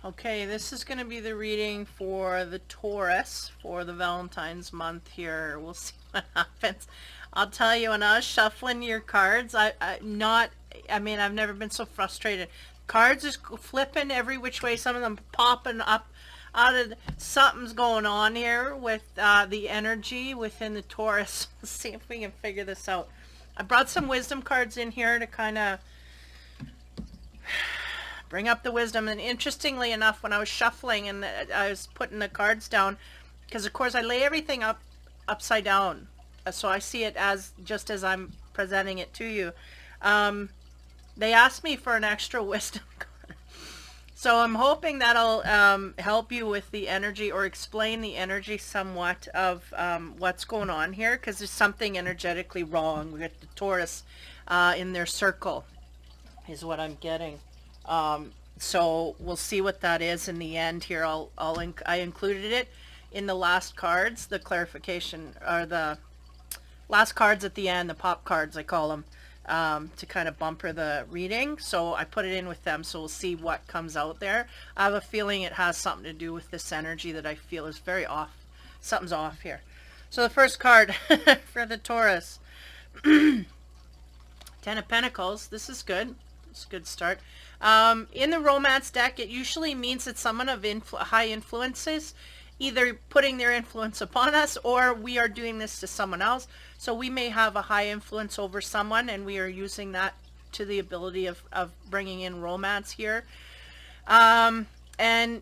Okay, this is going to be the reading for the Taurus for the Valentine's month here. We'll see what happens. I'll tell you, when I was shuffling your cards, I mean, I've never been so frustrated. Cards just flipping every which way. Some of them popping up out of, something's going on here with the energy within the Taurus. Let's see if we can figure this out. I brought some wisdom cards in here to kind of bring up the wisdom. And interestingly enough, when I was shuffling and I was putting the cards down, because of course I lay everything upside down, so I see it as just as I'm presenting it to you. They asked me for an extra wisdom card, so I'm hoping that'll help you with the energy, or explain the energy somewhat of what's going on here, because there's something energetically wrong with the Taurus in their circle, is what I'm getting. So we'll see what that is in the end here. I included it in the last cards, the clarification, or the last cards at the end, the pop cards I call them, to kind of bumper the reading. So I put it in with them, so we'll see what comes out there. I have a feeling it has something to do with this energy that I feel is very off. Something's off here. So the first card for the Taurus, Ten of Pentacles. This is good. It's a good start. In the romance deck, it usually means that someone of high influences either putting their influence upon us, or we are doing this to someone else. So we may have a high influence over someone, and we are using that to the ability of bringing in romance here. And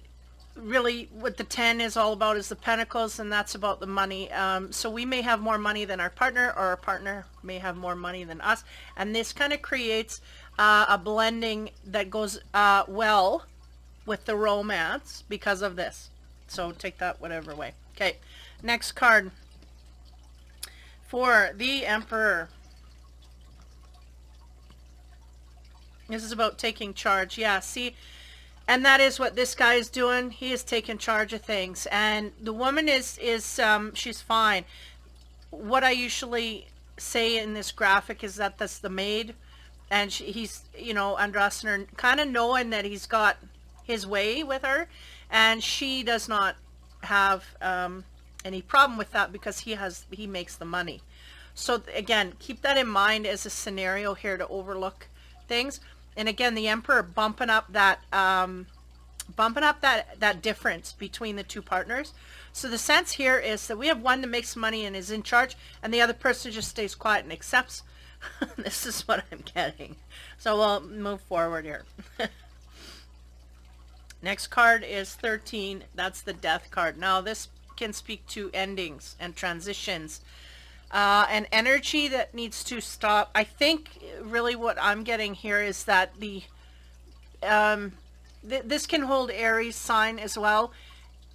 really what the 10 is all about is the Pentacles, and that's about the money. So we may have more money than our partner, or our partner may have more money than us, and this kind of creates a blending that goes well with the romance because of this. So take that whatever way. Okay, next card for the Emperor. This is about taking charge. Yeah, see, and that is what this guy is doing. He is taking charge of things, and the woman is she's fine. What I usually say in this graphic is that that's the maid, and he's, you know, undressing her, kind of knowing that he's got his way with her, and she does not have any problem with that, because he makes the money. So again, keep that in mind as a scenario here to overlook things. And again, the Emperor bumping up that difference between the two partners. So the sense here is that we have one that makes money and is in charge, and the other person just stays quiet and accepts. This is what I'm getting. So we'll move forward here. Next card is 13. That's the Death card. Now this can speak to endings and transitions, and energy that needs to stop. I think really what I'm getting here is that this can hold Aries sign as well.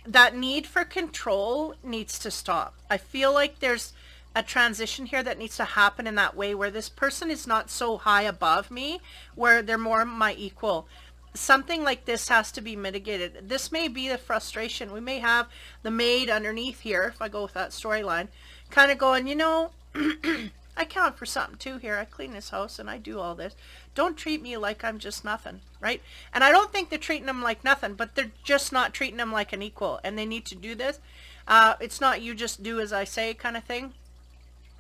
That need for control needs to stop. I feel like there's a transition here that needs to happen in that way, where this person is not so high above me, where they're more my equal. Something like this has to be mitigated. This may be the frustration. We may have the maid underneath here, if I go with that storyline, kind of going, you know, I count for something too here. I clean this house and I do all this. Don't treat me like I'm just nothing, right? And I don't think they're treating them like nothing, but they're just not treating them like an equal, and they need to do this. It's not you just do as I say kind of thing.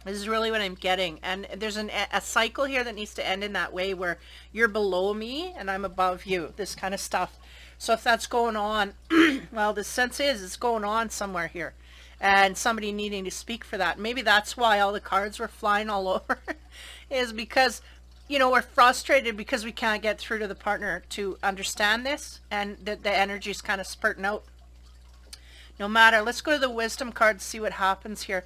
This is really what I'm getting. And there's a cycle here that needs to end in that way, where you're below me and I'm above you, this kind of stuff. So if that's going on, well, the sense is it's going on somewhere here, and somebody needing to speak for that. Maybe that's why all the cards were flying all over, is because, you know, we're frustrated because we can't get through to the partner to understand this, and the energy is kind of spurting out. No matter, let's go to the Wisdom card to see what happens here.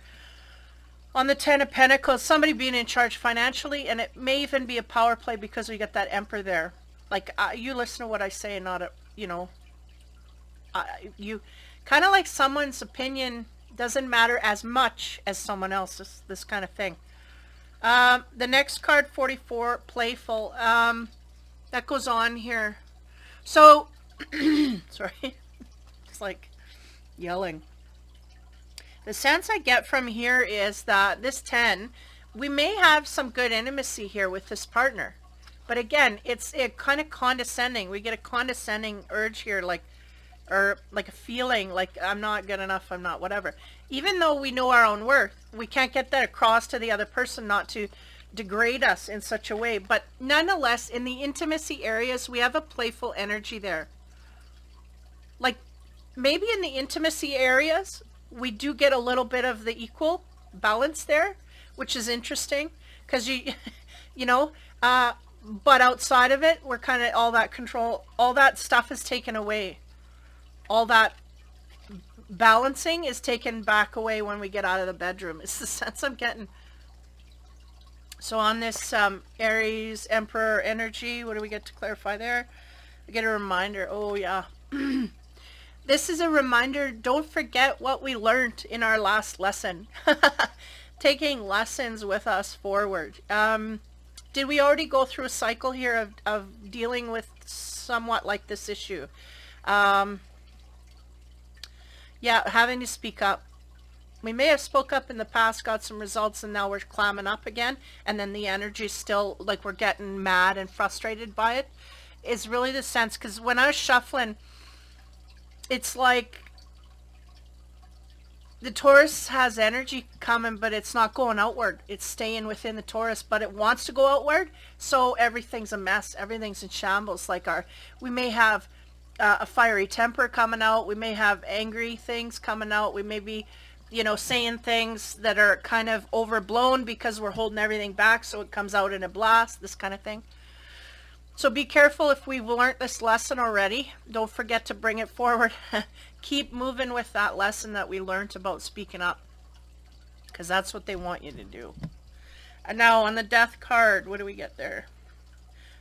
On the 10 of Pentacles, somebody being in charge financially, and it may even be a power play because we got that Emperor there. Like, you listen to what I say, and not, you know, you kind of like someone's opinion doesn't matter as much as someone else's, this kind of thing. The next card, 44, playful, that goes on here. So, sorry, it's like yelling. The sense I get from here is that this 10, we may have some good intimacy here with this partner, But again, it's kind of condescending. We get a condescending urge here, like, or like a feeling like I'm not good enough, I'm not whatever. Even though we know our own worth, we can't get that across to the other person, not to degrade us in such a way. But nonetheless, in the intimacy areas, we have a playful energy there. Like, maybe in the intimacy areas, we do get a little bit of the equal balance there, which is interesting, because you know, but outside of it, we're kind of, all that control, all that stuff is taken away. All that balancing is taken back away when we get out of the bedroom. It's the sense I'm getting. So on this Aries Emperor energy, what do we get to clarify there? I get a reminder. Oh yeah. This is a reminder. Don't forget what we learned in our last lesson. Taking lessons with us forward. Did we already go through a cycle here of dealing with somewhat like this issue? Yeah, having to speak up. We may have spoke up in the past, got some results, and now we're clamming up again. And then the energy is still, like, we're getting mad and frustrated by it. Is really the sense, because when I was shuffling, it's like the Taurus has energy coming, but it's not going outward. It's staying within the Taurus, but it wants to go outward. So everything's a mess. Everything's in shambles. Like we may have a fiery temper coming out. We may have angry things coming out. We may be, you know, saying things that are kind of overblown because we're holding everything back, so it comes out in a blast, this kind of thing. So be careful if we've learned this lesson already. Don't forget to bring it forward. Keep moving with that lesson that we learned about speaking up, because that's what they want you to do. And now on the Death card, what do we get there?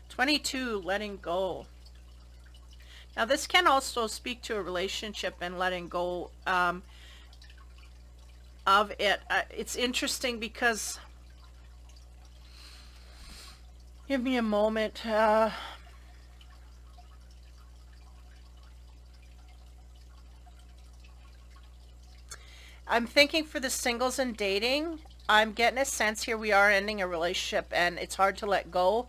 22, letting go. Now this can also speak to a relationship and letting go of it. It's interesting because, give me a moment. I'm thinking for the singles and dating, I'm getting a sense here we are ending a relationship and it's hard to let go.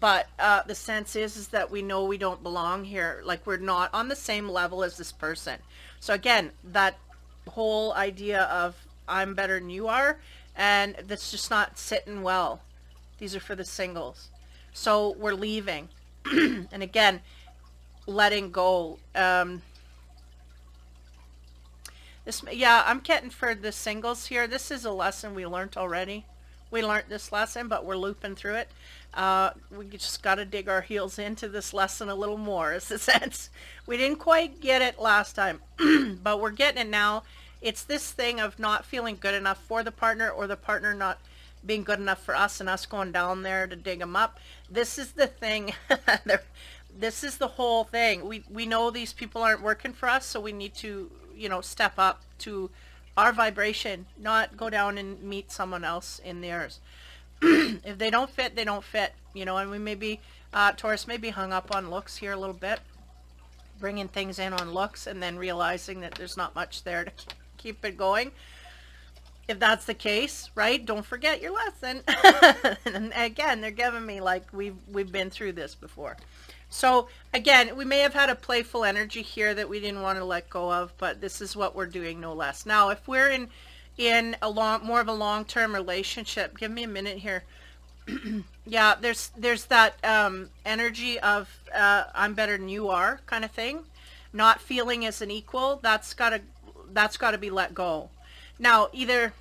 But the sense is that we know we don't belong here. Like, we're not on the same level as this person. So again, that whole idea of I'm better than you are, and that's just not sitting well. These are for the singles. So we're leaving. And again, letting go. Yeah, I'm getting for the singles here. This is a lesson we learned already. We learned this lesson, but we're looping through it. We just got to dig our heels into this lesson a little more, is the sense. We didn't quite get it last time, but we're getting it now. It's this thing of not feeling good enough for the partner, or the partner not being good enough for us, and us going down there to dig them up. This is the thing. This is the whole thing. We know these people aren't working for us, so we need to, you know, step up to our vibration, not go down and meet someone else in theirs. If they don't fit, they don't fit, you know. And we may be, Taurus may be hung up on looks here a little bit, bringing things in on looks and then realizing that there's not much there to keep it going. If that's the case, right, don't forget your lesson. And again, they're giving me like we've been through this before. So again, we may have had a playful energy here that we didn't want to let go of, but this is what we're doing, no less. Now, if we're in a more of a long-term relationship, give me a minute here. Yeah, there's that energy of I'm better than you are kind of thing, not feeling as an equal. That's gotta be let go. Now, either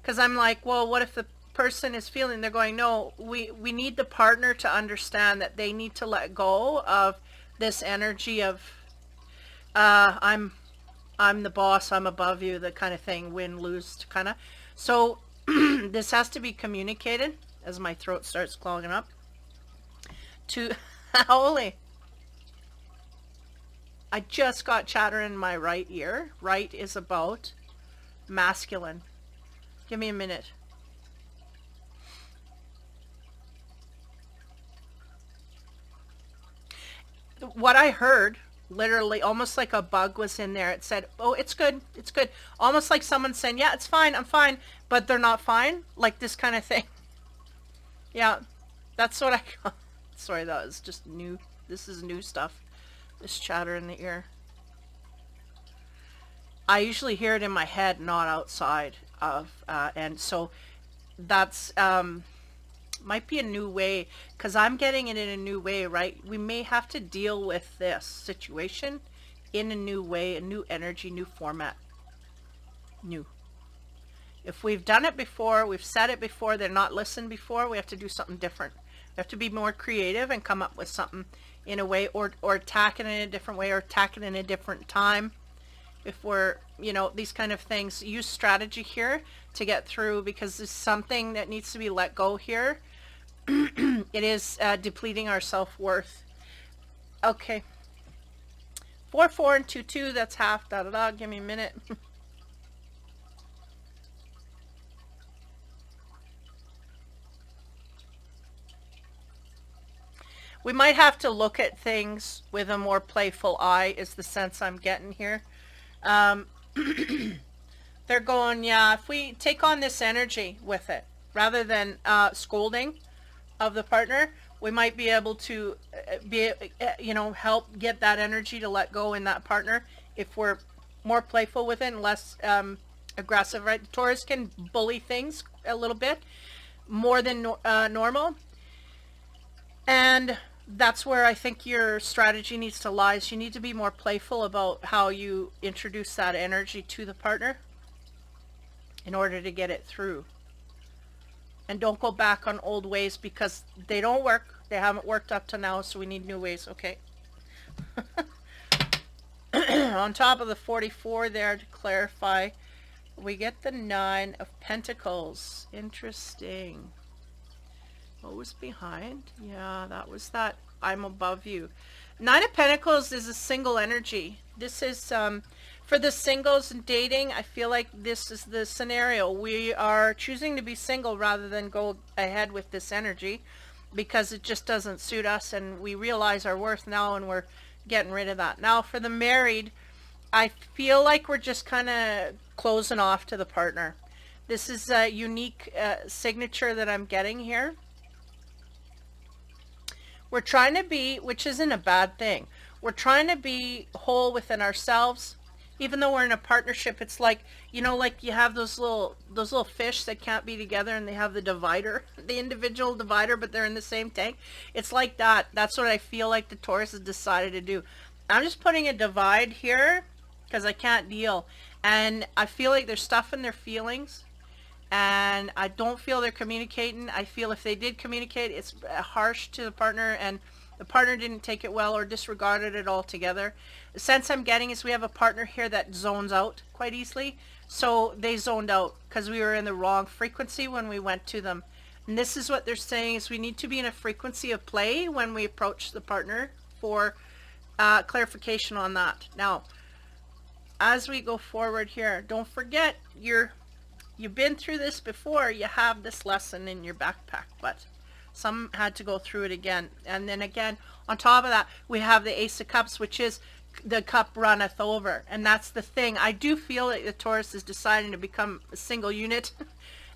because I'm like, well, what if the person is feeling, they're going, no, we need the partner to understand that they need to let go of this energy of I'm the boss, I'm above you, the kind of thing, win lose kind of. So this has to be communicated as my throat starts clogging up to holy. I just got chatter in my right ear. Right is about masculine. Give me a minute. What I heard, literally, almost like a bug was in there. It said, oh, it's good. It's good. Almost like someone saying, yeah, it's fine. I'm fine. But they're not fine. Like this kind of thing. Yeah, that's what I got. Sorry, that was just new. This is new stuff. This chatter in the ear. I usually hear it in my head, not outside of, and so that's might be a new way because I'm getting it in a new way, right? We may have to deal with this situation in a new way, a new energy, new format, new. If we've done it before, we've said it before, they're not listened before, we have to do something different. We have to be more creative and come up with something in a way, or attack it in a different way, or attack it in a different time. If we're, you know, these kind of things, use strategy here to get through, because there's something that needs to be let go here. It is depleting our self-worth. Okay. 4 4 and 2 2, that's half. Da da da. Give me a minute. We might have to look at things with a more playful eye, is the sense I'm getting here. Um, they're going, yeah, if we take on this energy with it, rather than scolding of the partner, we might be able to you know, help get that energy to let go in that partner if we're more playful with it and less aggressive, right? The Taurus can bully things a little bit more than normal, and that's where I think your strategy needs to lie. Is you need to be more playful about how you introduce that energy to the partner in order to get it through. And don't go back on old ways, because they don't work. They haven't worked up to now, so we need new ways, okay? On top of the 44 there, to clarify, we get the 9 of Pentacles. Interesting. What was behind? Yeah, that was that I'm above you. 9 of Pentacles is a single energy. This is for the singles and dating. I feel like this is the scenario. We are choosing to be single rather than go ahead with this energy, because it just doesn't suit us, and we realize our worth now, and we're getting rid of that. Now for the married, I feel like we're just kind of closing off to the partner. This is a unique signature that I'm getting here. We're trying to be, which isn't a bad thing, we're trying to be whole within ourselves. Even though we're in a partnership, it's like, you know, like you have those little fish that can't be together, and they have the divider, the individual divider, but they're in the same tank. It's like that. That's what I feel like the Taurus has decided to do. I'm just putting a divide here because I can't deal. And I feel like there's stuff in their feelings, and I don't feel they're communicating. I feel if they did communicate, it's harsh to the partner, and the partner didn't take it well or disregarded it altogether. The sense I'm getting is we have a partner here that zones out quite easily. So they zoned out because we were in the wrong frequency when we went to them. And this is what they're saying, is we need to be in a frequency of play when we approach the partner for clarification on that. Now, as we go forward here, don't forget you've been through this before. You have this lesson in your backpack, but some had to go through it again. And then again, on top of that, we have the Ace of Cups, which is the cup runneth over. And that's the thing. I do feel that the Taurus is deciding to become a single unit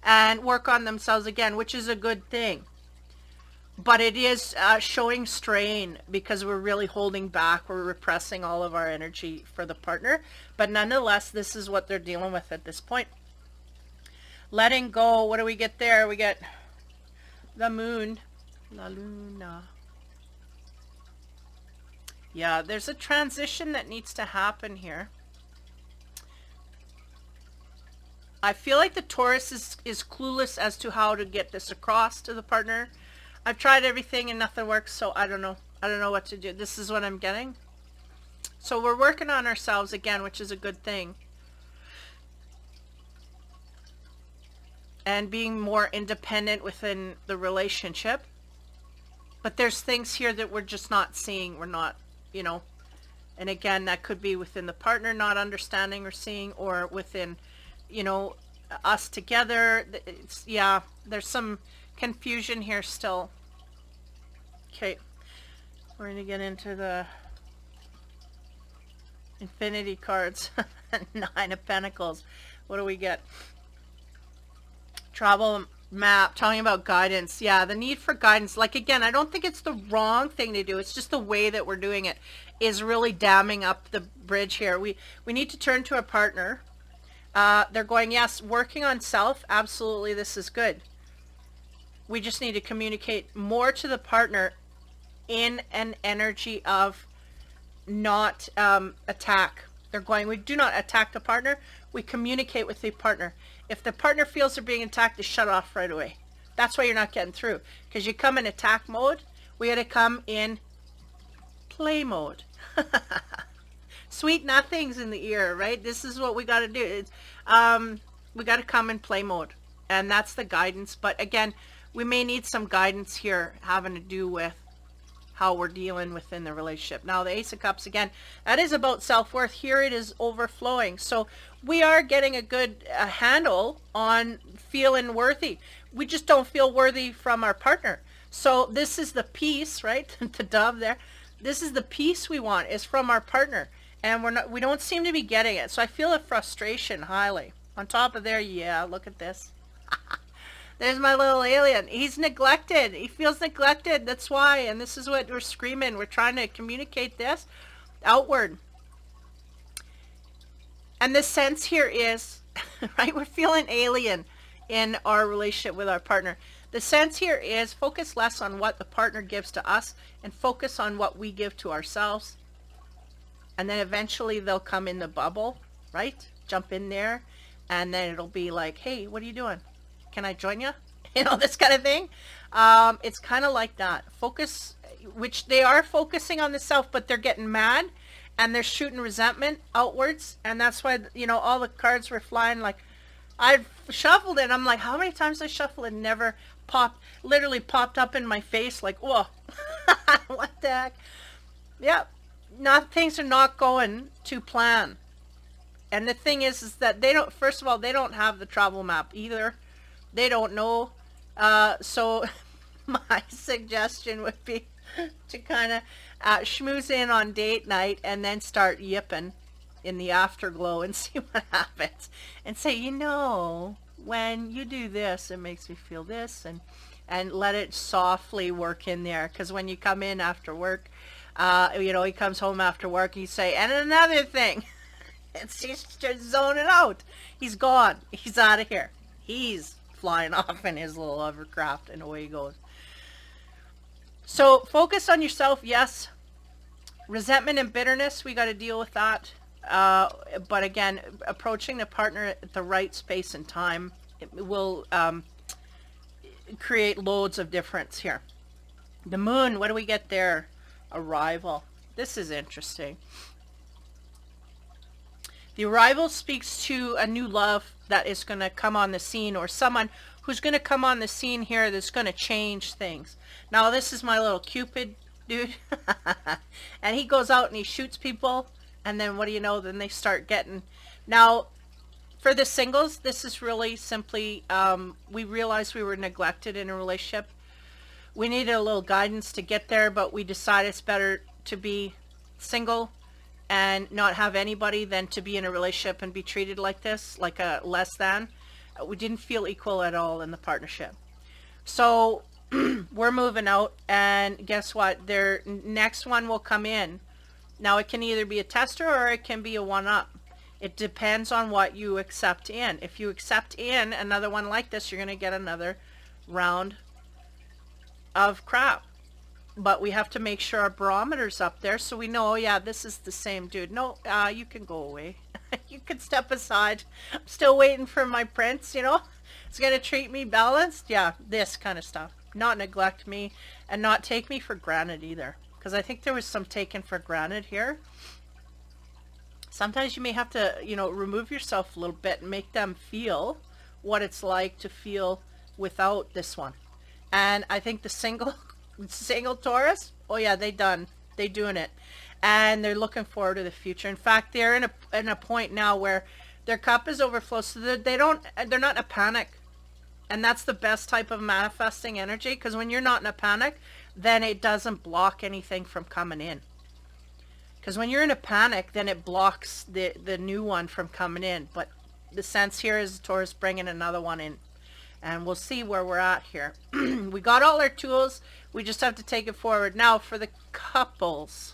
and work on themselves again, which is a good thing. But it is showing strain because we're really holding back. We're repressing all of our energy for the partner. But nonetheless, this is what they're dealing with at this point. Letting go. What do we get there? We get the moon. La luna. Yeah, there's a transition that needs to happen here. I feel like the Taurus is clueless as to how to get this across to the partner. I've tried everything and nothing works, so I don't know. I don't know what to do. This is what I'm getting. So we're working on ourselves again, which is a good thing. And being more independent within the relationship. But there's things here that we're just not seeing. We're not, you know. And again, that could be within the partner not understanding or seeing, or within, you know, us together. It's, yeah, there's some confusion here still. Okay. We're going to get into the infinity cards. 9 of Pentacles. What do we get? Travel Map, talking about guidance. Yeah, the need for guidance. Like, again, I don't think it's the wrong thing to do. It's just the way that we're doing it is really damming up the bridge here. We need to turn to a partner. They're going, yes, working on self. Absolutely, this is good. We just need to communicate more to the partner in an energy of not attack. They're going, we do not attack the partner. We communicate with the partner. If the partner feels they're being attacked, they shut off right away. That's why you're not getting through. Because you come in attack mode. We got to come in play mode. Sweet nothings in the ear, right? This is what we got to do. It's, we got to come in play mode. And that's the guidance. But again, we may need some guidance here having to do with how we're dealing within the relationship. Now, the Ace of Cups, again, that is about self-worth. Here it is overflowing. So we are getting a good handle on feeling worthy. We just don't feel worthy from our partner. So this is the peace, right? The dove there. This is the peace we want, is from our partner. And we don't seem to be getting it. So I feel a frustration highly. On top of there, yeah, look at this. There's my little alien. He's neglected. He feels neglected. That's why. And this is what we're screaming. We're trying to communicate this outward. And the sense here is, right, we're feeling alien in our relationship with our partner. The sense here is focus less on what the partner gives to us and focus on what we give to ourselves. And then eventually they'll come in the bubble, right? Jump in there. And then it'll be like, hey, what are you doing? Can I join you? You know, this kind of thing. It's kind of like that. Focus, which they are focusing on the self, but they're getting mad and they're shooting resentment outwards. And that's why, you know, all the cards were flying. Like, I've shuffled it. I'm like, how many times I shuffled and never literally popped up in my face. Like, whoa, what the heck? Yep. Things are not going to plan. And the thing is that they don't, first of all, they don't have the travel map either. They don't know. So my suggestion would be to kind of schmooze in on date night and then start yipping in the afterglow and see what happens. And say, you know, when you do this, it makes me feel this. And let it softly work in there. Because when you come in after work, you know, he comes home after work, you say, and another thing. He's just zoning out. He's gone. He's out of here. He's flying off in his little hovercraft and away he goes. So focus on yourself. Yes. Resentment and bitterness, we got to deal with that. But again, approaching the partner at the right space and time, it will create loads of difference here. The moon, what do we get there? Arrival. This is interesting. The arrival speaks to a new love that is going to come on the scene, or someone who's going to come on the scene here that's going to change things. Now, this is my little Cupid dude. And he goes out and he shoots people. And then what do you know? Then they start getting... Now, for the singles, this is really simply... we realized we were neglected in a relationship. We needed a little guidance to get there, but we decided it's better to be single and not have anybody than to be in a relationship and be treated like this, like a less than. We didn't feel equal at all in the partnership. So we're moving out, and guess what? Their next one will come in. Now, it can either be a tester or it can be a one-up. It depends on what you accept in. If you accept in another one like this, you're going to get another round of crap. But we have to make sure our barometer's up there so we know, oh yeah, this is the same dude. No, you can go away. You can step aside. I'm still waiting for my prince, you know. It's going to treat me balanced. Yeah, this kind of stuff. Not neglect me and not take me for granted either. Because I think there was some taken for granted here. Sometimes you may have to, you know, remove yourself a little bit and make them feel what it's like to feel without this one. And I think the single Taurus, oh yeah, they doing it, and they're looking forward to the future. In fact, they're in a point now where their cup is overflow, so they're not in a panic. And that's the best type of manifesting energy, because when you're not in a panic, then it doesn't block anything from coming in. Because when you're in a panic, then it blocks the new one from coming in. But the sense here is Taurus bringing another one in. And we'll see where we're at here. We got all our tools. We just have to take it forward. Now for the couples.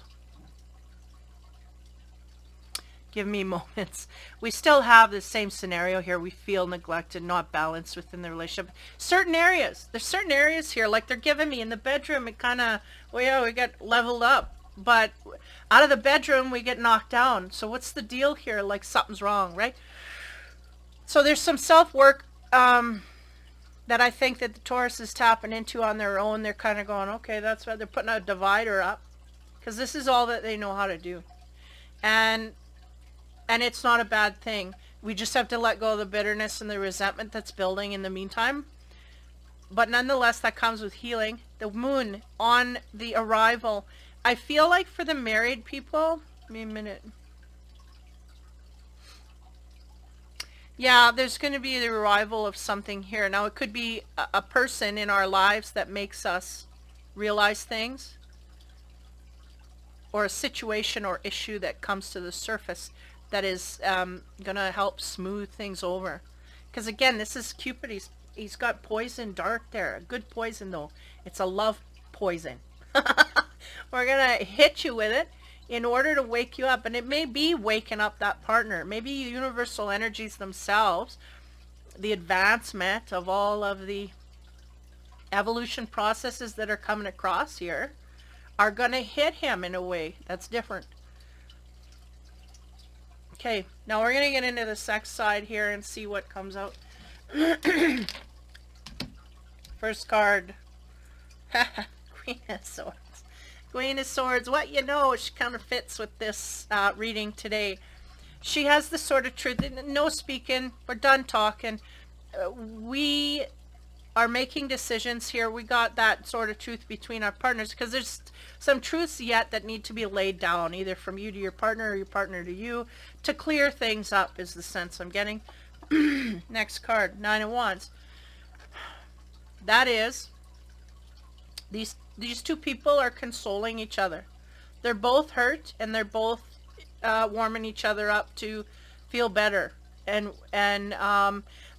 Give me moments. We still have the same scenario here. We feel neglected, not balanced within the relationship. Certain areas. There's certain areas here, like they're giving me in the bedroom. It kind of, well, yeah, we get leveled up. But out of the bedroom, we get knocked down. So what's the deal here? Like something's wrong, right? So there's some self-work that I think that the Taurus is tapping into on their own. They're kind of going, okay, that's why they're putting a divider up. Because this is all that they know how to do. And it's not a bad thing. We just have to let go of the bitterness and the resentment that's building in the meantime. But nonetheless, that comes with healing. The moon on the arrival. I feel like for the married people, give me a minute. Yeah, there's going to be the arrival of something here. Now, it could be a person in our lives that makes us realize things. Or a situation or issue that comes to the surface that is going to help smooth things over. Because again, this is Cupid. He's got poison dart there. A good poison though. It's a love poison. We're going to hit you with it in order to wake you up. And it may be waking up that partner. Maybe universal energies themselves, the advancement of all of the evolution processes that are coming across here, are going to hit him in a way that's different. Okay, now we're going to get into the sex side here and see what comes out. First card. Queen of Swords. Queen of Swords. What you know, she kind of fits with this reading today. She has the sword of truth. No speaking. We're done talking. We are making decisions here. We got that sort of truth between our partners because there's some truths yet that need to be laid down, either from you to your partner or your partner to you, to clear things up is the sense I'm getting. Next card, Nine of Wands. That is, these two people are consoling each other. They're both hurt and they're both warming each other up to feel better. And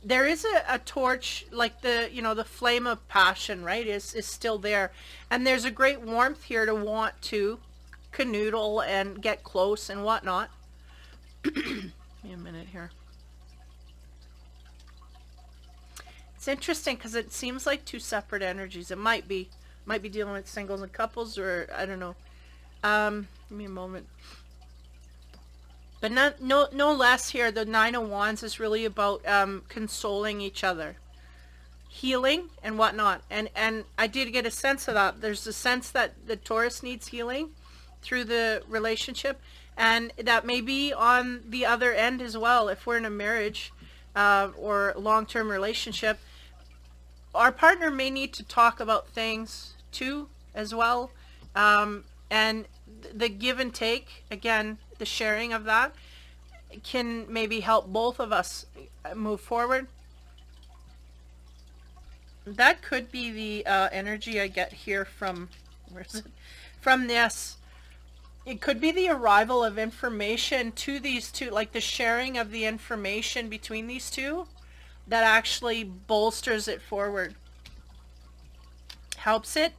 there is a torch, like the flame of passion, right, is still there. And there's a great warmth here to want to canoodle and get close and whatnot. Give me a minute here. It's interesting because it seems like two separate energies. It might be dealing with singles and couples, or I don't know. Give me a moment. But no less here, the Nine of Wands is really about consoling each other, healing and whatnot. And I did get a sense of that. There's a sense that the Taurus needs healing through the relationship, and that may be on the other end as well. If we're in a marriage or long-term relationship, our partner may need to talk about things too as well. And the give and take, again, the sharing of that can maybe help both of us move forward. That could be the energy I get here from, where is it? From this. It could be the arrival of information to these two, like the sharing of the information between these two that actually bolsters it forward. Helps it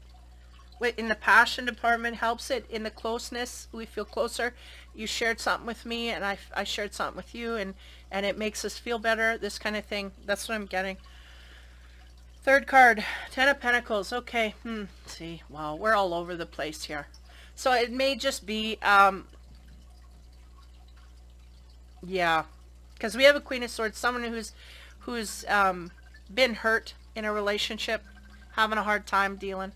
in the passion department, helps it in the closeness. We feel closer. You shared something with me and I shared something with you, and it makes us feel better, this kind of thing. That's what I'm getting. Third card, Ten of Pentacles. Okay, see, wow, we're all over the place here. So it may just be, yeah, because we have a Queen of Swords, someone who's been hurt in a relationship, having a hard time dealing.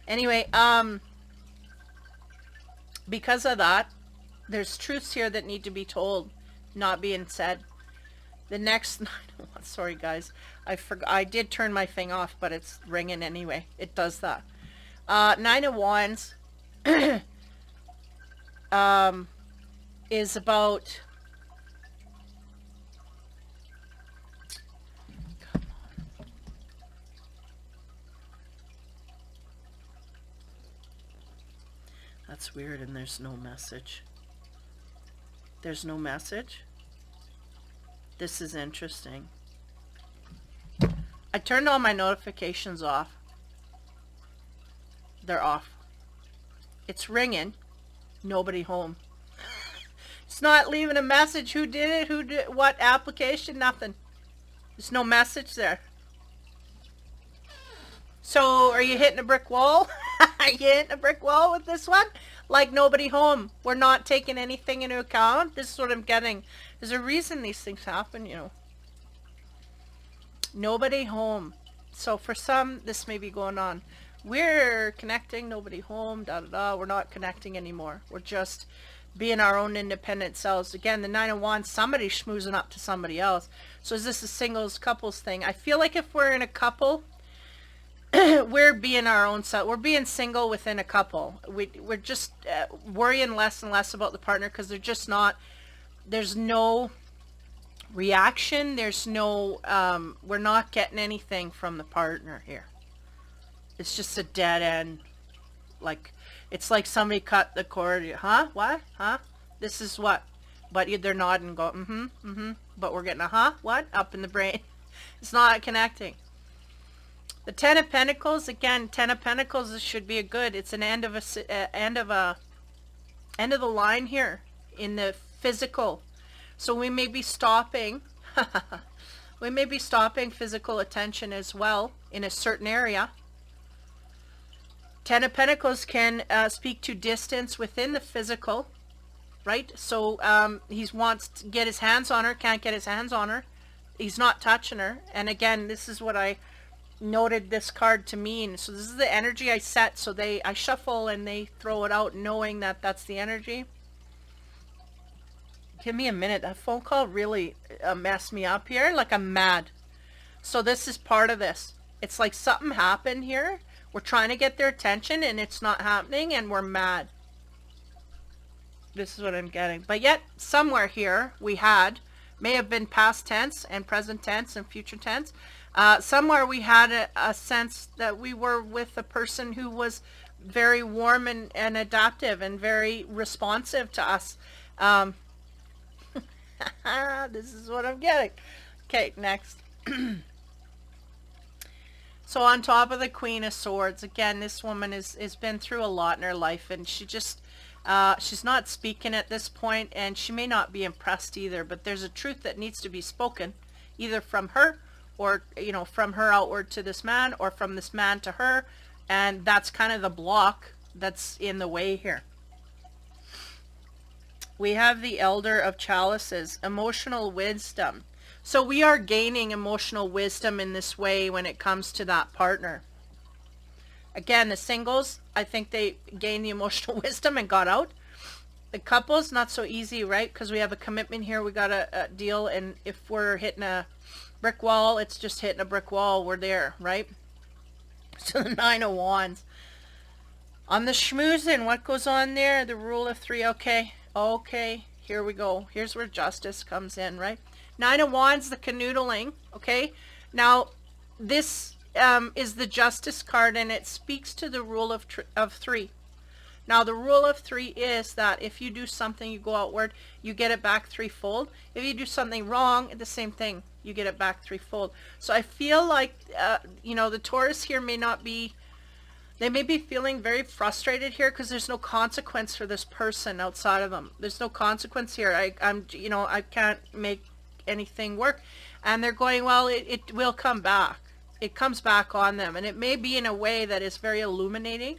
Anyway, because of that, there's truths here that need to be told, not being said. The next, sorry guys, I did turn my thing off, but it's ringing anyway. It does that. Nine of Wands is about, that's weird, and there's no message. There's no message. This is interesting. I turned all my notifications off. They're off. It's ringing. Nobody home. It's not leaving a message. Who did it? Who did what application? Nothing. There's no message there. So are you hitting a brick wall? Are you hitting a brick wall with this one? Like nobody home. We're not taking anything into account. This is what I'm getting. There's a reason these things happen, you know. Nobody home. So for some, this may be going on. We're connecting, nobody home, da da da. We're not connecting anymore. We're just being our own independent selves. Again, the Nine of Wands, somebody's schmoozing up to somebody else. So is this a singles, couples thing? I feel like if we're in a couple, we're being our own self. We're being single within a couple. We're just worrying less and less about the partner because they're just not, there's no reaction. There's no, we're not getting anything from the partner here. It's just a dead end. Like, it's like somebody cut the cord. Huh? What? Huh? This is what? But they're nodding and go, mm-hmm, mm-hmm. But we're getting a huh? What? Up in the brain. It's not connecting. The Ten of Pentacles, again, Ten of Pentacles, this should be a good. It's an end of the line here in the physical. So we may be stopping. We may be stopping physical attention as well in a certain area. Ten of Pentacles can speak to distance within the physical, right? So he wants to get his hands on her, can't get his hands on her. He's not touching her. And again, this is what I noted this card to mean. So this is the energy I set. So I shuffle and they throw it out knowing that that's the energy. Give me a minute. That phone call really messed me up here. Like I'm mad. So this is part of this. It's like something happened here. We're trying to get their attention and it's not happening and we're mad. This is what I'm getting. But yet somewhere here we may have been past tense and present tense and future tense. Somewhere we had a sense that we were with a person who was very warm and adaptive and very responsive to us. This is what I'm getting. Okay, next. So on top of the Queen of Swords, again, this woman has been through a lot in her life, and she just, she's not speaking at this point, and she may not be impressed either, but there's a truth that needs to be spoken, either from her, or, you know, from her outward to this man, or from this man to her, and that's kind of the block that's in the way here. We have the Elder of Chalices, emotional wisdom. So we are gaining emotional wisdom in this way when it comes to that partner. Again, the singles, I think they gained the emotional wisdom and got out. The couples, not so easy, right? Because we have a commitment here. We got a deal. And if we're hitting a brick wall, it's just hitting a brick wall. We're there, right? So the Nine of Wands. On the schmoozing, what goes on there? The Rule of Three. Okay. Okay. Here we go. Here's where justice comes in, right? Nine of Wands, the canoodling. Okay. Now, this is the Justice card, and it speaks to the Rule of Three. Now, the Rule of Three is that if you do something, you go outward, you get it back threefold. If you do something wrong, the same thing, you get it back threefold. So I feel like, you know, the Taurus here may not be, they may be feeling very frustrated here because there's no consequence for this person outside of them. There's no consequence here. I'm, you know, I can't make anything work. And they're going, well, it will come back. It comes back on them. And it may be in a way that is very illuminating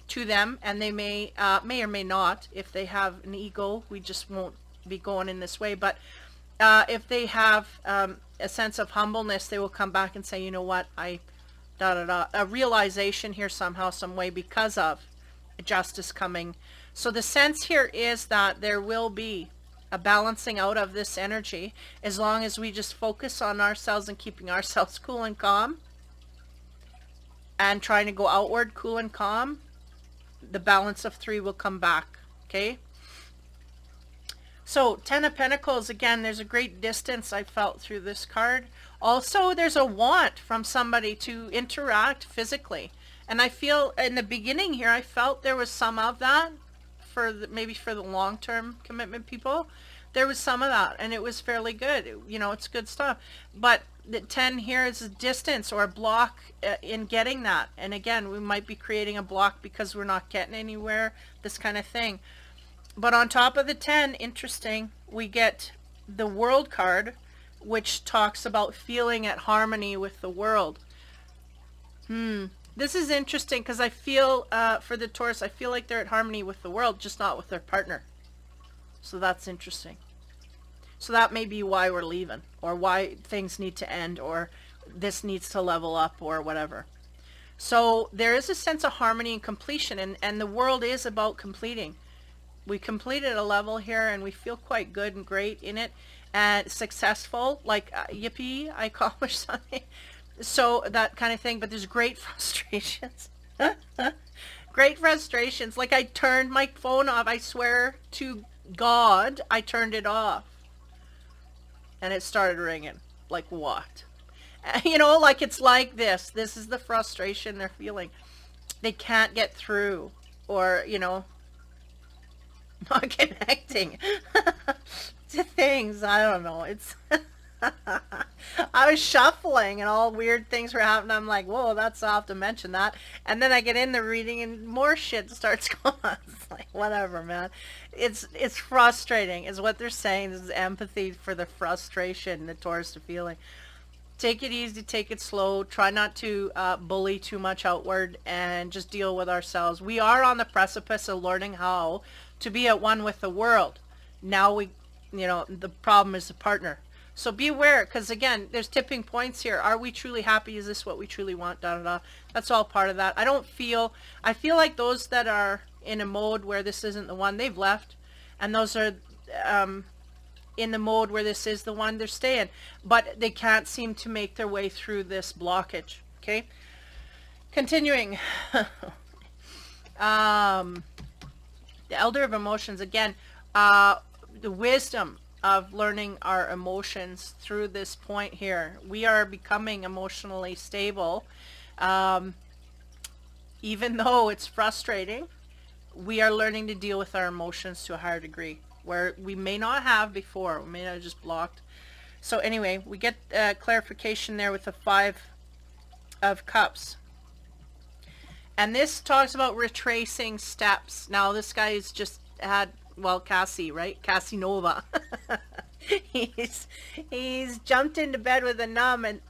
to them. And they may or may not. If they have an ego, we just won't be going in this way. But if they have a sense of humbleness, they will come back and say, you know what, a realization here somehow, some way, because of justice coming. So the sense here is that there will be a balancing out of this energy as long as we just focus on ourselves and keeping ourselves cool and calm and trying to go outward cool and calm. The balance of three will come back. Okay. So Ten of Pentacles, again, there's a great distance I felt through this card. Also, there's a want from somebody to interact physically. And I feel in the beginning here, I felt there was some of that for maybe for the long-term commitment people, There was some of that, and it was fairly good. You know, it's good stuff. But the 10 here is a distance or a block in getting that. And again, we might be creating a block because we're not getting anywhere, this kind of thing. But on top of the 10, interesting, we get the World card, which talks about feeling at harmony with the world. This is interesting because I feel, for the Taurus, I feel like they're at harmony with the world, just not with their partner. So that's interesting. So that may be why we're leaving, or why things need to end, or this needs to level up, or whatever. So there is a sense of harmony and completion, and the world is about completing. We completed a level here, and we feel quite good and great in it, and successful, like yippee, I accomplished something. So that kind of thing. But there's great frustrations. Great frustrations. Like, I turned my phone off. I swear to God, I turned it off. And it started ringing. Like, what? You know, like, it's like this. This is the frustration they're feeling. They can't get through. Or, you know, not connecting to things. I don't know. It's... I was shuffling and all weird things were happening. I'm like, whoa, that's off to mention that. And then I get in the reading and more shit starts going on. It's like, whatever, man. It's frustrating is what they're saying. This is empathy for the frustration the Taurus are feeling. Take it easy, take it slow. Try not to bully too much outward, and just deal with ourselves. We are on the precipice of learning how to be at one with the world. Now we, you know, the problem is the partner. So be aware, because again, there's tipping points here. Are we truly happy? Is this what we truly want? Da, da, da. That's all part of that. I feel like those that are in a mode where this isn't the one, they've left. And those are in the mode where this is the one, they're staying. But they can't seem to make their way through this blockage. Okay? Continuing. The Elder of Emotions, again, the wisdom of learning our emotions through this point here. We are becoming emotionally stable. Even though it's frustrating, we are learning to deal with our emotions to a higher degree, where we may not have before. We may not have just blocked. So anyway, we get clarification there with the 5 of Cups. And this talks about retracing steps. Now this guy's just had, well, Cassie, right? Cassie Nova. he's jumped into bed with a nun,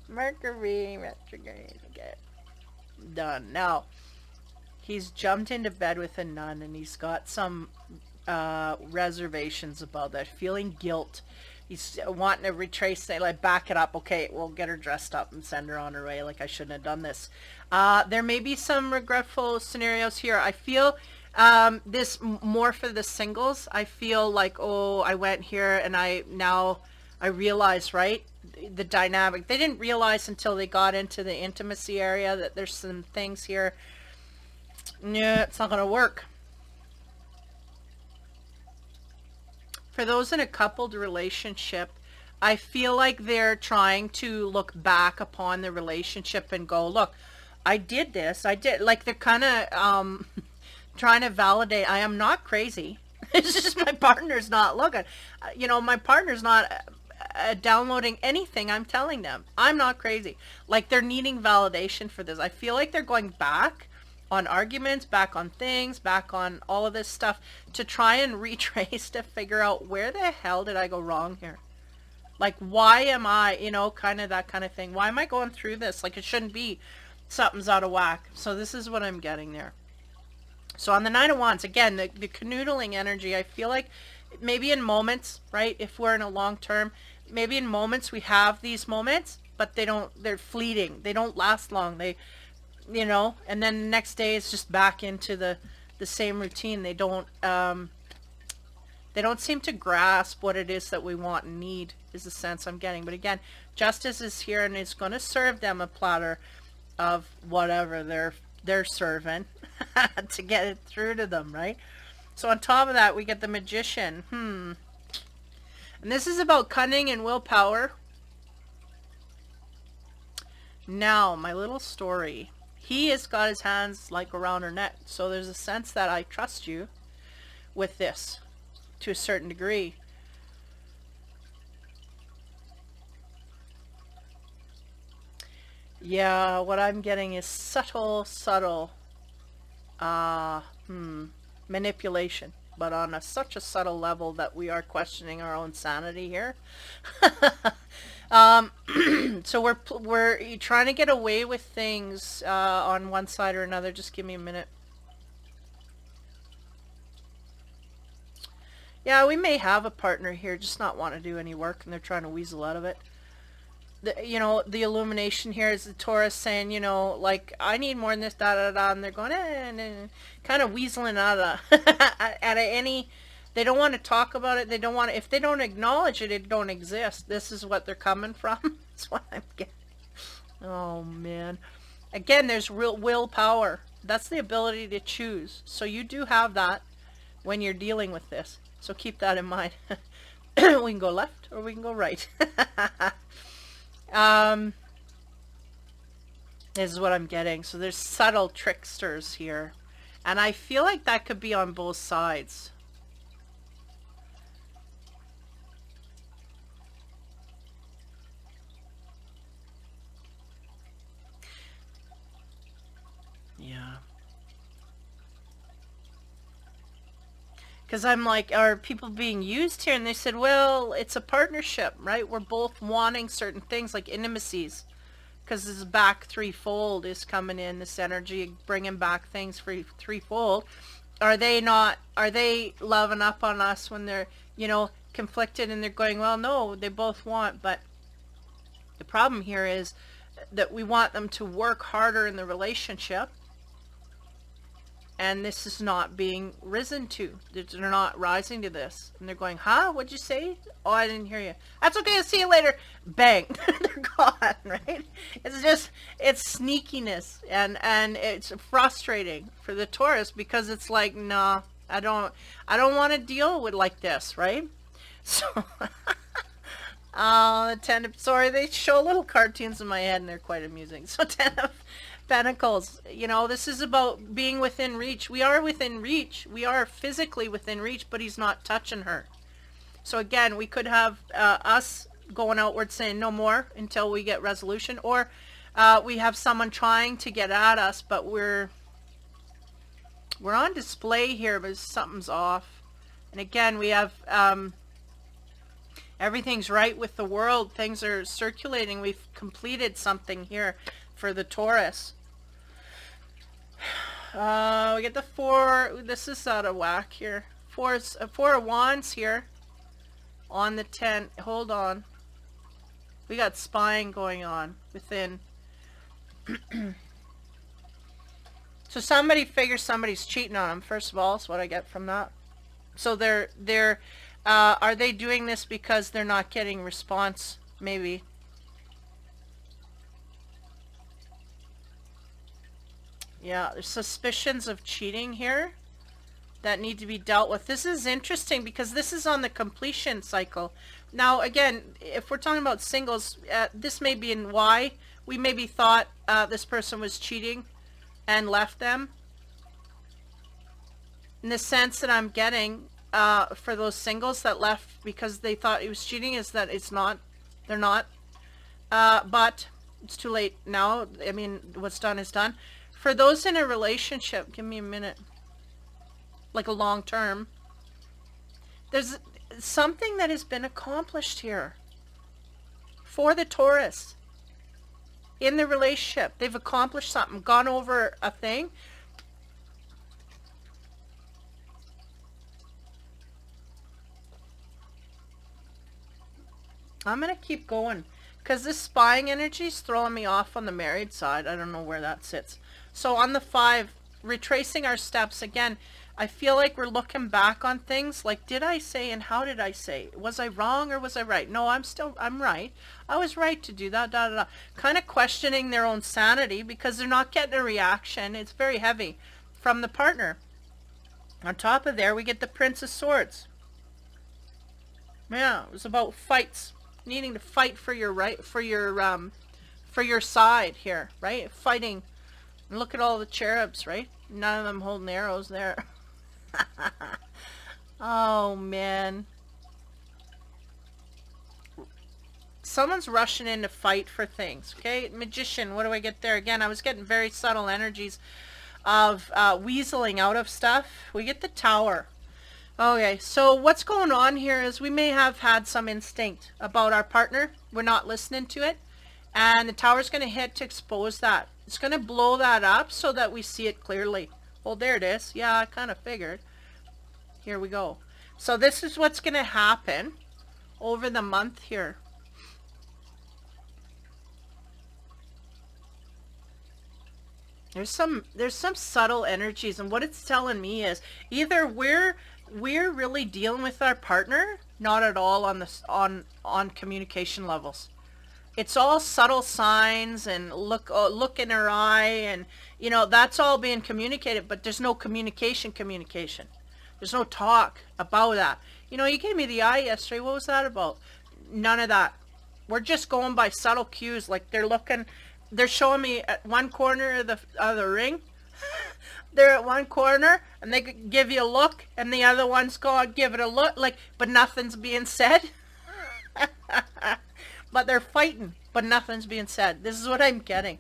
Mercury retrograde. Okay. Done. Now, he's jumped into bed with a nun, and he's got some reservations about that, feeling guilt. He's wanting to retrace, say, like, back it up. Okay, we'll get her dressed up and send her on her way. Like, I shouldn't have done this. There may be some regretful scenarios here. I feel this more for the singles. I feel like, oh, I went here and I realize, right, the dynamic. They didn't realize until they got into the intimacy area that there's some things here. Yeah, it's not going to work. For those in a coupled relationship, I feel like they're trying to look back upon the relationship and go, look, I did this. I did. Like, they're kind of trying to validate, I am not crazy. It's just my partner's not looking. You know, my partner's not downloading anything I'm telling them. I'm not crazy. Like, they're needing validation for this. I feel like they're going back on arguments, back on things, back on all of this stuff to try and retrace to figure out, where the hell did I go wrong here? Like, why am I, you know, kind of that kind of thing. Why am I going through this? Like, it shouldn't be. Something's out of whack. So this is what I'm getting there. So on the 9 of Wands, again, the canoodling energy, I feel like maybe in moments, right? If we're in a long term, maybe in moments we have these moments, but they're fleeting. They don't last long. They, you know, and then the next day it's just back into the same routine. They don't seem to grasp what it is that we want and need, is the sense I'm getting. But again, justice is here, and it's going to serve them a platter of whatever they're serving to get it through to them, right? So on top of that, we get the Magician. And this is about cunning and willpower. Now, my little story he has got his hands like around her neck. So there's a sense that I trust you with this to a certain degree. Yeah, what I'm getting is subtle manipulation, but on such a subtle level that we are questioning our own sanity here. So we're trying to get away with things on one side or another. Just give me a minute. Yeah, we may have a partner here, just not want to do any work, and they're trying to weasel out of it. The illumination here is the Taurus saying, like, I need more than this, da da da, and they're going, kind of weaseling out of any. They don't want to talk about it. They don't want to. If they don't acknowledge it, it don't exist. This is what they're coming from. That's what I'm getting. Oh man. Again, there's real willpower. That's the ability to choose. So you do have that when you're dealing with this. So keep that in mind. We can go left or we can go right. This is what I'm getting. So there's subtle tricksters here. And I feel like that could be on both sides. Yeah. Because I'm like, are people being used here? And they said, well, it's a partnership, right? We're both wanting certain things like intimacies. Because this back threefold is coming in, this energy, bringing back things for threefold. Are they loving up on us when they're, conflicted and they're going, well, no, they both want. But the problem here is that we want them to work harder in the relationship. And this is not being risen to. They're not rising to this. And they're going, huh? What'd you say? Oh, I didn't hear you. That's okay. I'll see you later. Bang. They're gone, right? It's sneakiness. And it's frustrating for the Taurus because it's like, nah, I don't want to deal with like this, right? So, sorry, they show little cartoons in my head and they're quite amusing. So 10 of Pentacles, this is about being within reach. We are within reach. We are physically within reach, but he's not touching her. So again, we could have us going outward saying no more until we get resolution, or we have someone trying to get at us, but we're on display here, but something's off. And again, we have everything's right with the world. Things are circulating. We've completed something here for the Taurus. We get the 4. This is out of whack here. 4 of Wands here on the 10. Hold on. We got spying going on within. So somebody figures somebody's cheating on them. First of all, is what I get from that. So are they doing this because they're not getting response? Maybe. Yeah, there's suspicions of cheating here that need to be dealt with. This is interesting because this is on the completion cycle. Now, again, if we're talking about singles, this may be in why we maybe thought this person was cheating and left them. In the sense that I'm getting for those singles that left because they thought he was cheating is that they're not. But it's too late now. I mean, what's done is done. For those in a relationship, give me a minute, like a long term, there's something that has been accomplished here for the Taurus in the relationship. They've accomplished something, gone over a thing. I'm going to keep going because this spying energy is throwing me off on the married side. I don't know where that sits. So on the 5, retracing our steps again, I feel like we're looking back on things like, did I say and how did I say? Was I wrong or was I right? No, I'm right. I was right to do that, da, da, da. Kind of questioning their own sanity because they're not getting a reaction. It's very heavy from the partner. On top of there, we get the Prince of Swords. Yeah, it was about fights. Needing to fight for your right, for your side here, right? Fighting And look at all the cherubs, right? None of them holding arrows there. Oh, man. Someone's rushing in to fight for things, okay? Magician, what do I get there? Again, I was getting very subtle energies of weaseling out of stuff. We get the Tower. Okay, so what's going on here is we may have had some instinct about our partner. We're not listening to it. And the Tower's going to hit to expose that. It's going to blow that up so that we see it clearly. Well, there it is. Yeah, I kind of figured. Here we go. So this is what's going to happen over the month here. There's some subtle energies, and what it's telling me is either we're really dealing with our partner, not at all on communication levels. It's all subtle signs and look in her eye, and you know that's all being communicated, but there's no communication. There's no talk about that. You know, you gave me the eye yesterday. What was that about? None of that. We're just going by subtle cues. Like they're showing me at one corner of the ring. They're at one corner and they give you a look, and the other one's going give it a look, like, but nothing's being said. But they're fighting, but nothing's being said. This is what I'm getting.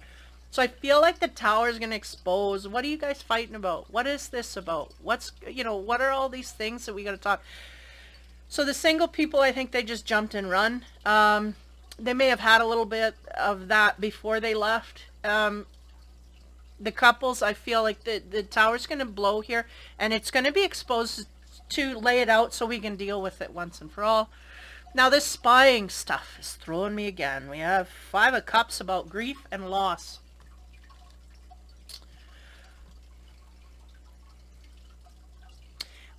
So I feel like the Tower is going to expose. What are you guys fighting about? What is this about? What's, you know, what are all these things that we got to talk? So the single people, I think they just jumped and run. They may have had a little bit of that before they left. The couples, I feel like the Tower's going to blow here, and it's going to be exposed to lay it out so we can deal with it once and for all. Now this spying stuff is throwing me again. We have 5 of Cups about grief and loss.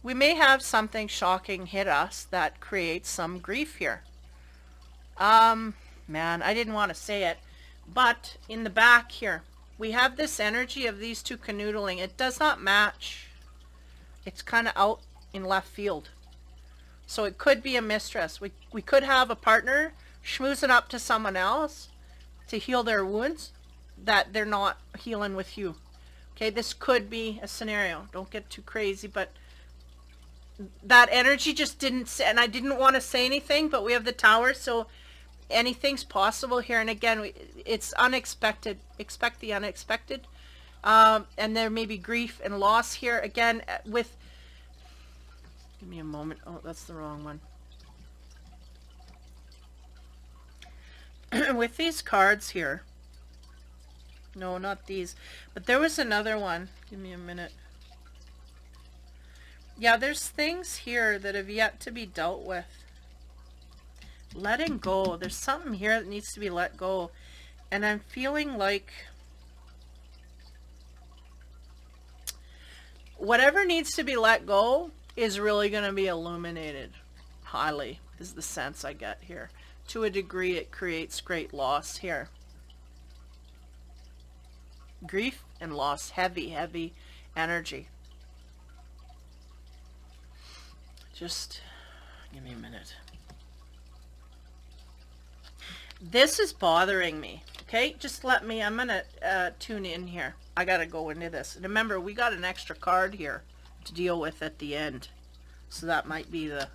We may have something shocking hit us that creates some grief here. Man, I didn't want to say it, but in the back here, we have this energy of these two canoodling. It does not match. It's kind of out in left field. So it could be a mistress. We could have a partner schmoozing up to someone else to heal their wounds that they're not healing with you. Okay, this could be a scenario. Don't get too crazy, but that energy just didn't, and I didn't want to say anything, but we have the Tower, so anything's possible here. And again, it's unexpected. Expect the unexpected. And there may be grief and loss here. Again, with... Give me a moment. Oh, that's the wrong one. With these cards here. No, not these. But there was another one. Give me a minute. Yeah, there's things here that have yet to be dealt with. Letting go. There's something here that needs to be let go. And I'm feeling like whatever needs to be let go is really going to be illuminated highly, is the sense I get here. To a degree, it creates great loss here. Grief and loss. Heavy, heavy energy. Just give me a minute. This is bothering me. Okay, just let me, I'm going to tune in here. I got to go into this. And remember, we got an extra card here to deal with at the end. So that might be the...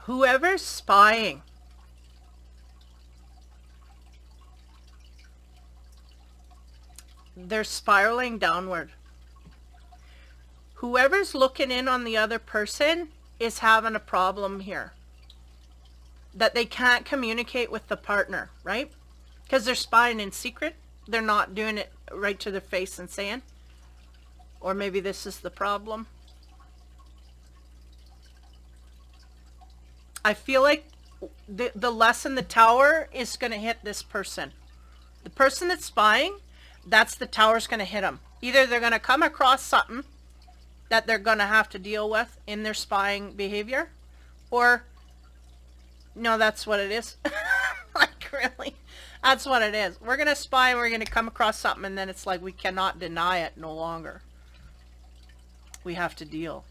Whoever's spying. They're spiraling downward. Whoever's looking in on the other person is having a problem here. That they can't communicate with the partner, right? Because they're spying in secret. They're not doing it right to their face and saying. Or maybe this is the problem. I feel like the lesson, the Tower, is going to hit this person. The person that's spying, that's the Tower's going to hit them. Either they're going to come across something that they're going to have to deal with in their spying behavior, or no, that's what it is. Like, really, that's what it is. We're going to spy and we're going to come across something, and then it's like we cannot deny it no longer. We have to deal.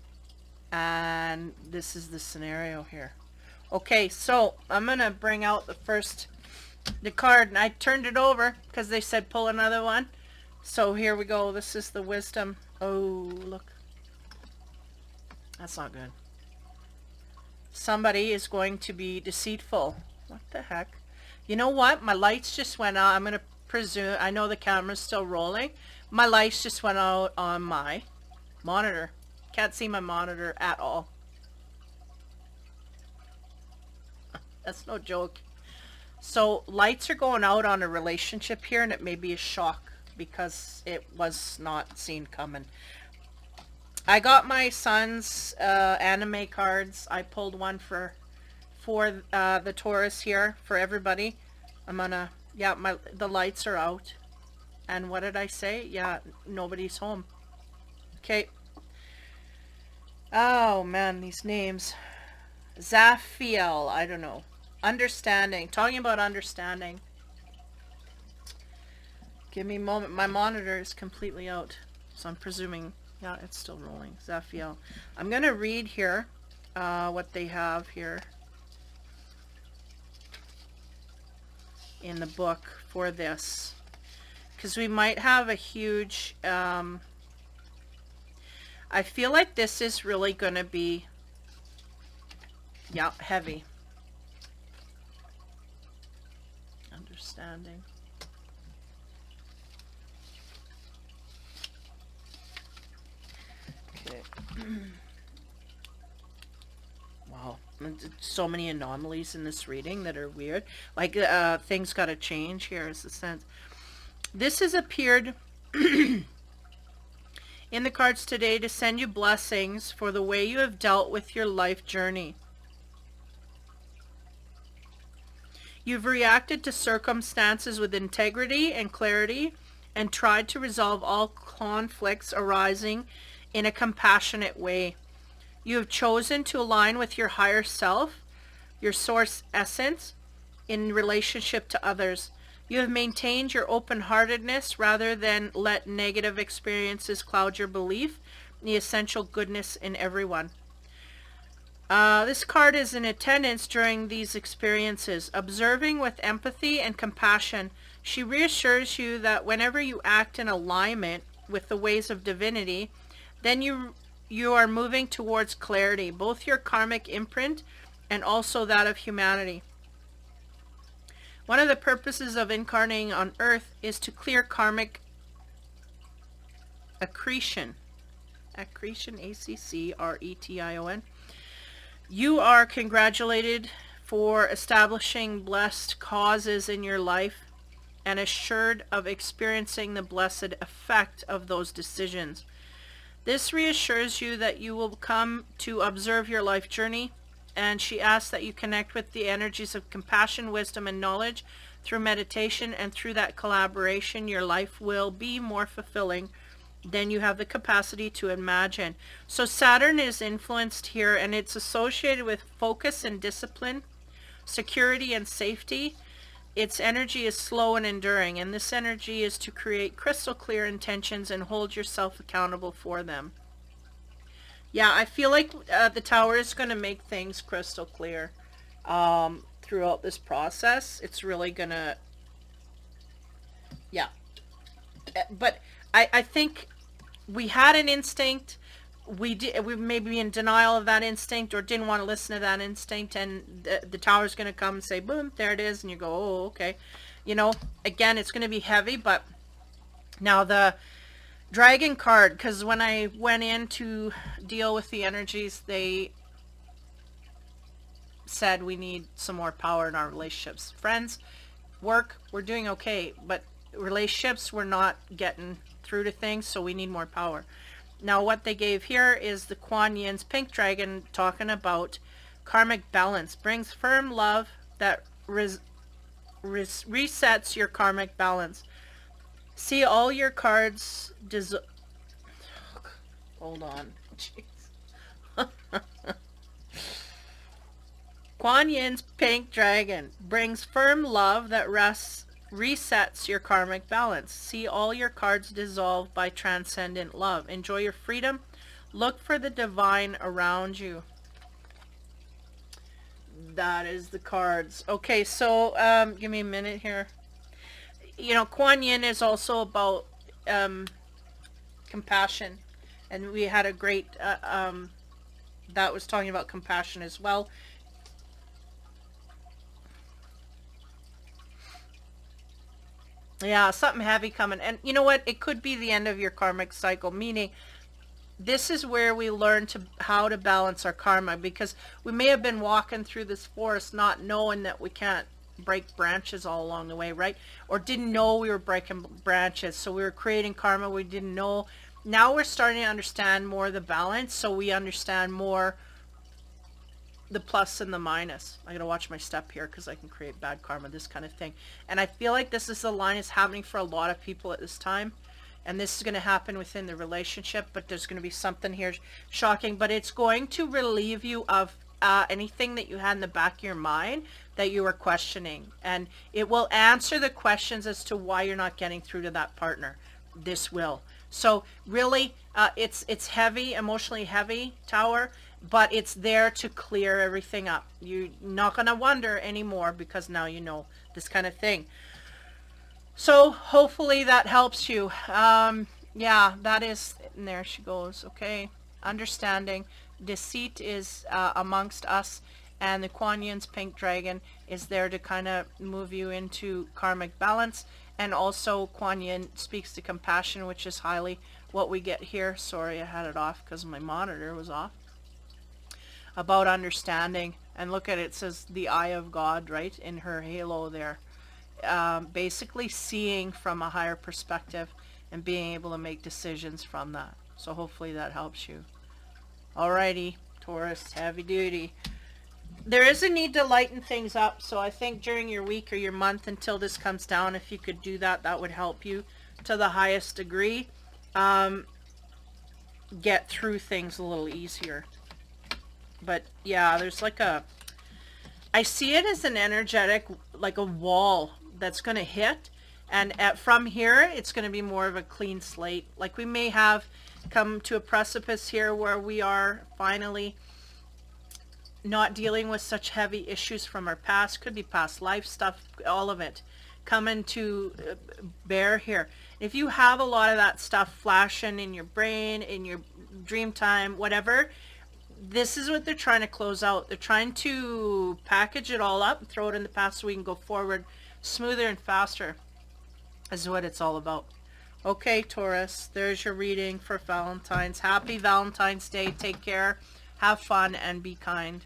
And this is the scenario here. Okay, so I'm going to bring out the first the card, and I turned it over because they said pull another one. So here we go. This is the wisdom. Oh, look. That's not good. Somebody is going to be deceitful. What the heck? You know what? My lights just went out. I'm going to presume, I know the camera's still rolling. My lights just went out on my monitor. Can't see my monitor at all. That's no joke. So lights are going out on a relationship here, and it may be a shock because it was not seen coming. I got my son's anime cards. I pulled one for the Taurus here for everybody. I'm gonna, yeah, the lights are out. And what did I say? Yeah, nobody's home. Okay. Oh man, these names. Zaphiel, I don't know. Understanding. Talking about understanding. Give me a moment. My monitor is completely out. So I'm presuming, yeah, it's still rolling. Zaphiel. I'm going to read here what they have here in the book for this. Because we might have a huge... I feel like this is really going to be, yeah, heavy. Understanding. Okay. Wow. So many anomalies in this reading that are weird. Like, things got to change here is the sense. This has appeared in the cards today to send you blessings for the way you have dealt with your life journey. You've reacted to circumstances with integrity and clarity and tried to resolve all conflicts arising in a compassionate way. You have chosen to align with your higher self, your source essence, in relationship to others. You have maintained your open-heartedness rather than let negative experiences cloud your belief in the essential goodness in everyone. This card is in attendance during these experiences. Observing with empathy and compassion, she reassures you that whenever you act in alignment with the ways of divinity, then you are moving towards clarity, both your karmic imprint and also that of humanity. One of the purposes of incarnating on Earth is to clear karmic accretion. Accretion, A-C-C-R-E-T-I-O-N. You are congratulated for establishing blessed causes in your life and assured of experiencing the blessed effect of those decisions. This reassures you that you will come to observe your life journey, and she asks that you connect with the energies of compassion, wisdom, and knowledge through meditation, and through that collaboration, your life will be more fulfilling than you have the capacity to imagine. So Saturn is influenced here, and it's associated with focus and discipline, security and safety. Its energy is slow and enduring, and this energy is to create crystal clear intentions and hold yourself accountable for them. Yeah, I feel like the Tower is going to make things crystal clear throughout this process. It's really going to, yeah. But I think we had an instinct. We may be in denial of that instinct or didn't want to listen to that instinct, and the Tower's going to come and say, boom, there it is, and you go, oh, okay. You know, again, it's going to be heavy, but now the Dragon card, because when I went in to deal with the energies, they said we need some more power in our relationships. Friends, work, we're doing okay, but relationships, we're not getting through to things, so we need more power. Now what they gave here is the Kuan Yin's pink dragon, talking about karmic balance. Brings firm love that resets your karmic balance. See all your cards hold on. Jeez. Kuan Yin's pink dragon brings firm love that resets your karmic balance. See all your cards dissolve by transcendent love. Enjoy your freedom. Look for the divine around you. That is the cards. Okay, so give me a minute here. You know, Kuan Yin is also about compassion, and we had a great that was talking about compassion as well. Yeah, something heavy coming. And you know what? It could be the end of your karmic cycle, meaning this is where we learn to how to balance our karma, because we may have been walking through this forest not knowing that we can't break branches all along the way, right? Or didn't know we were breaking branches, so we were creating karma we didn't know. Now we're starting to understand more the balance, so we understand more the plus and the minus. I gotta watch my step here because I can create bad karma, this kind of thing. And I feel like this is the line is happening for a lot of people at this time. And this is going to happen within the relationship, but there's going to be something here shocking. But it's going to relieve you of anything that you had in the back of your mind that you were questioning. And it will answer the questions as to why you're not getting through to that partner. This will. So really, it's heavy, emotionally heavy, Tower, but it's there to clear everything up. You're not going to wonder anymore because now you know this kind of thing. So hopefully that helps you. Yeah, that is, and there she goes. Okay, understanding. Deceit is amongst us, and the Kuan Yin's pink dragon is there to kind of move you into karmic balance. And also Kuan Yin speaks to compassion, which is highly what we get here. Sorry, I had it off because my monitor was off. About understanding. And look at it, it says the eye of God right in her halo there. Basically seeing from a higher perspective and being able to make decisions from that. So hopefully that helps you. Alrighty, Taurus, heavy duty. There is a need to lighten things up, so I think during your week or your month until this comes down, if you could do that, that would help you to the highest degree. Get through things a little easier. But yeah, there's like a, I see it as an energetic, like a wall that's going to hit, and from here it's going to be more of a clean slate. Like we may have come to a precipice here where we are finally not dealing with such heavy issues from our past. Could be past life stuff, all of it coming to bear here. If you have a lot of that stuff flashing in your brain, in your dream time, whatever, this is what they're trying to close out. They're trying to package it all up, throw it in the past so we can go forward smoother and faster, is what it's all about. Okay, Taurus, there's your reading for Valentine's. Happy Valentine's Day. Take care, have fun, and be kind.